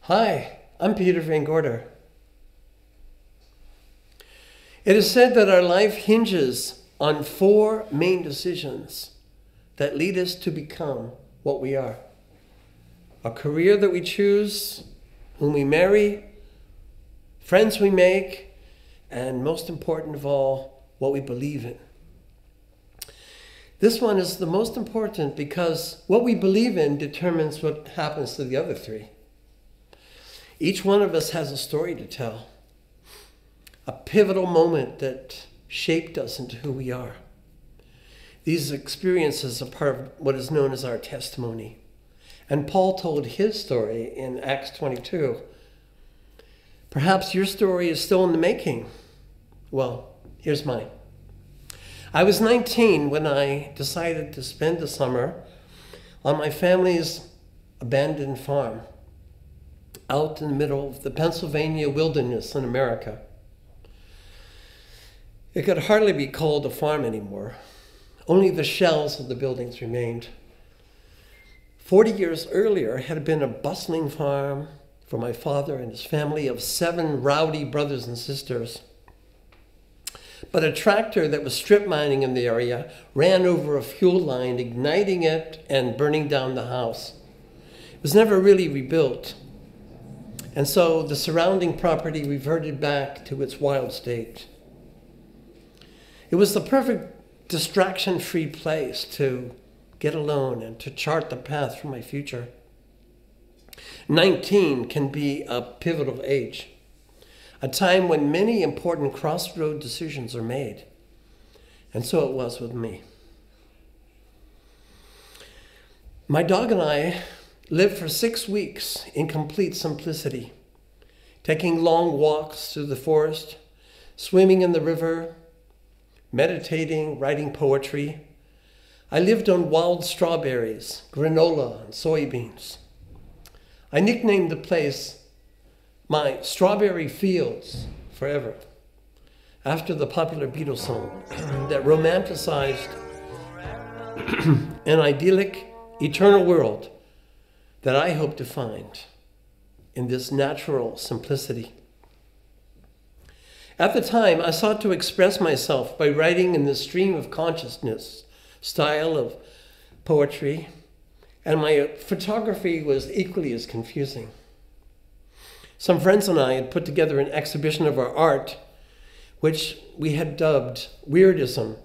Hi, I'm Peter Van Gorder. It is said that our life hinges on 4 main decisions that lead us to become what we are. A career that we choose, whom we marry, friends we make, and most important of all, what we believe in. This one is the most important because what we believe in determines what happens to the other 3. Each one of us has a story to tell, a pivotal moment that shaped us into who we are. These experiences are part of what is known as our testimony. And Paul told his story in Acts 22. Perhaps your story is still in the making. Well, here's mine. I was 19 when I decided to spend the summer on my family's abandoned farm out in the middle of the Pennsylvania wilderness in America. It could hardly be called a farm anymore. Only the shells of the buildings remained. 40 years earlier, it had been a bustling farm for my father and his family of 7 rowdy brothers and sisters. But a tractor that was strip mining in the area ran over a fuel line, igniting it and burning down the house. It was never really rebuilt. And so the surrounding property reverted back to its wild state. It was the perfect distraction-free place to get alone and to chart the path for my future. 19 can be a pivotal age, a time when many important crossroad decisions are made. And so it was with me. My dog and I lived for 6 weeks in complete simplicity, taking long walks through the forest, swimming in the river, meditating, writing poetry. I lived on wild strawberries, granola, and soybeans. I nicknamed the place my Strawberry Fields Forever, after the popular Beatles song that romanticized an idyllic, eternal world that I hope to find in this natural simplicity. At the time, I sought to express myself by writing in the stream of consciousness style of poetry, and my photography was equally as confusing. Some friends and I had put together an exhibition of our art, which we had dubbed Weirdism,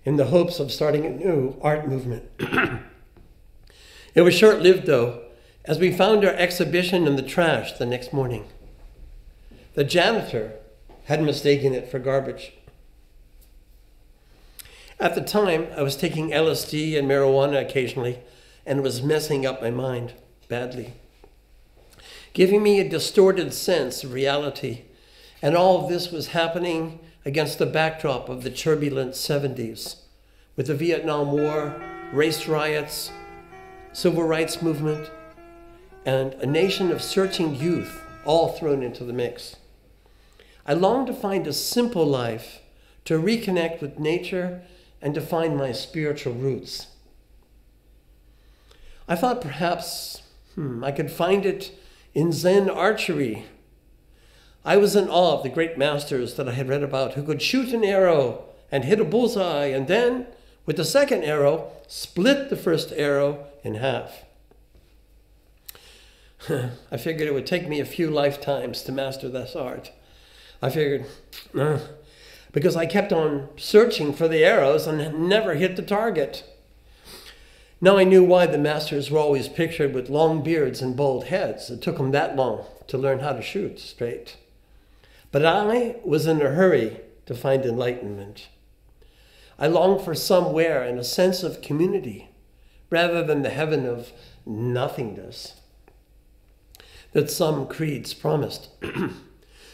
in the hopes of starting a new art movement. It was short-lived, though, as we found our exhibition in the trash the next morning. The janitor had mistaken it for garbage. At the time, I was taking LSD and marijuana occasionally, and it was messing up my mind badly, giving me a distorted sense of reality. And all of this was happening against the backdrop of the turbulent 70s, with the Vietnam War, race riots, civil rights movement, and a nation of searching youth all thrown into the mix. I longed to find a simple life, to reconnect with nature, and to find my spiritual roots. I thought perhaps I could find it in Zen archery. I was in awe of the great masters that I had read about who could shoot an arrow and hit a bullseye, and then, with the second arrow, split the first arrow in half. I figured it would take me a few lifetimes to master this art. I figured, because I kept on searching for the arrows and never hit the target. Now I knew why the masters were always pictured with long beards and bald heads. It took them that long to learn how to shoot straight. But I was in a hurry to find enlightenment. I longed for somewhere and a sense of community, rather than the heaven of nothingness that some creeds promised.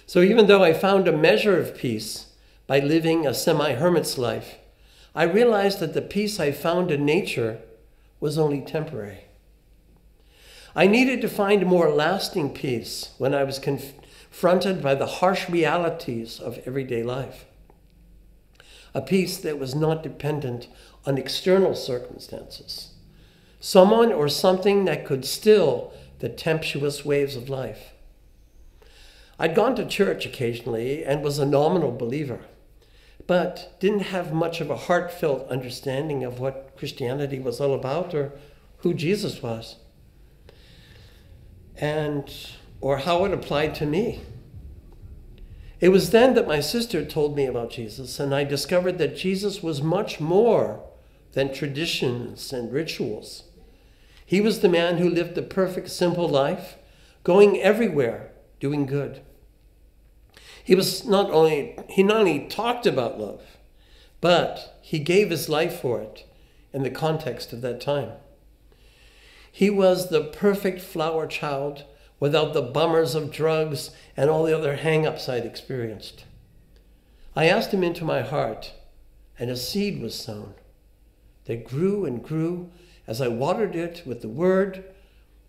So even though I found a measure of peace by living a semi-hermit's life, I realized that the peace I found in nature was only temporary. I needed to find more lasting peace when I was confronted by the harsh realities of everyday life. A peace that was not dependent on external circumstances. Someone or something that could still the tempestuous waves of life. I'd gone to church occasionally and was a nominal believer, but didn't have much of a heartfelt understanding of what Christianity was all about or who Jesus was, or how it applied to me. It was then that my sister told me about Jesus, and I discovered that Jesus was much more than traditions and rituals. He was the man who lived the perfect, simple life, going everywhere, doing good. He not only talked about love, but he gave his life for it in the context of that time. He was the perfect flower child without the bummers of drugs and all the other hang-ups I'd experienced. I asked him into my heart, and a seed was sown that grew and grew as I watered it with the word,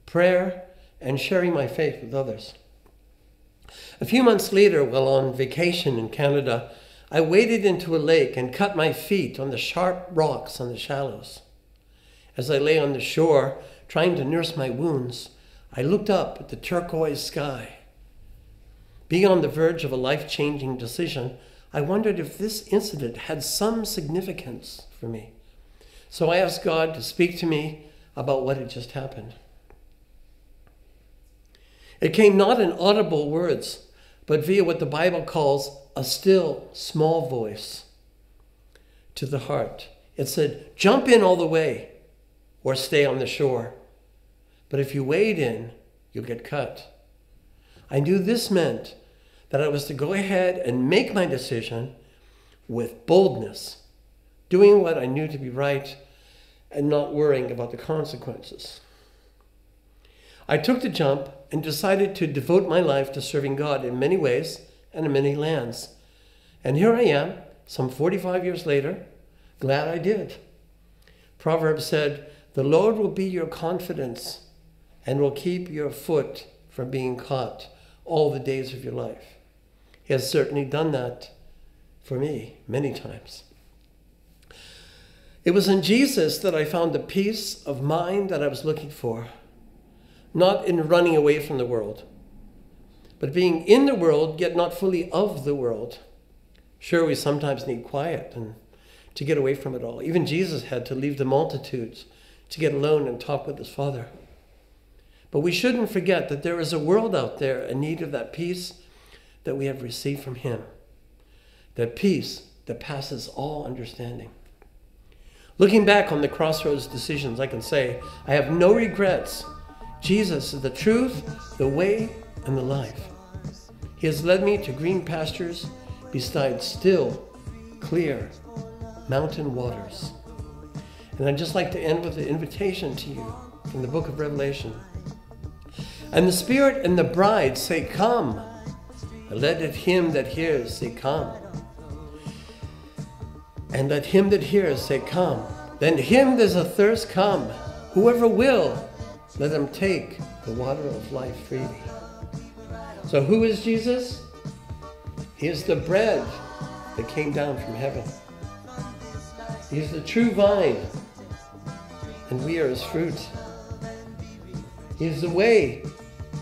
prayer, and sharing my faith with others. A few months later, while on vacation in Canada, I waded into a lake and cut my feet on the sharp rocks on the shallows. As I lay on the shore, trying to nurse my wounds, I looked up at the turquoise sky. Being on the verge of a life-changing decision, I wondered if this incident had some significance for me. So I asked God to speak to me about what had just happened. It came not in audible words, but via what the Bible calls a still, small voice to the heart. It said, jump in all the way or stay on the shore. But if you wade in, you'll get cut. I knew this meant that I was to go ahead and make my decision with boldness, doing what I knew to be right and not worrying about the consequences. I took the jump and decided to devote my life to serving God in many ways and in many lands. And here I am, some 45 years later, glad I did. Proverbs said, the Lord will be your confidence and will keep your foot from being caught all the days of your life. He has certainly done that for me many times. It was in Jesus that I found the peace of mind that I was looking for, not in running away from the world, but being in the world, yet not fully of the world. Sure, we sometimes need quiet and to get away from it all. Even Jesus had to leave the multitudes to get alone and talk with his Father. But we shouldn't forget that there is a world out there in need of that peace that we have received from him. That peace that passes all understanding. Looking back on the crossroads decisions, I can say, I have no regrets. Jesus is the truth, the way, and the life. He has led me to green pastures beside still, clear mountain waters. And I'd just like to end with an invitation to you from the book of Revelation. And the Spirit and the bride say, come. And let him that hears say, come. And let him that hears say, come. Then him there's a thirst, come. Whoever will, let him take the water of life freely. So who is Jesus? He is the bread that came down from heaven. He is the true vine, and we are his fruit. He is the way,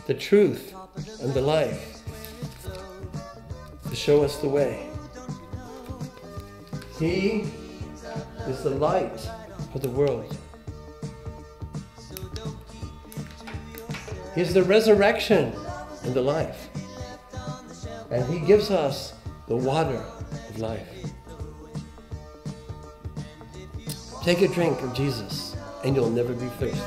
the truth, and the life to show us the way. He is the light of the world. He is the resurrection and the life. And he gives us the water of life. Take a drink of Jesus and you'll never be thirsty.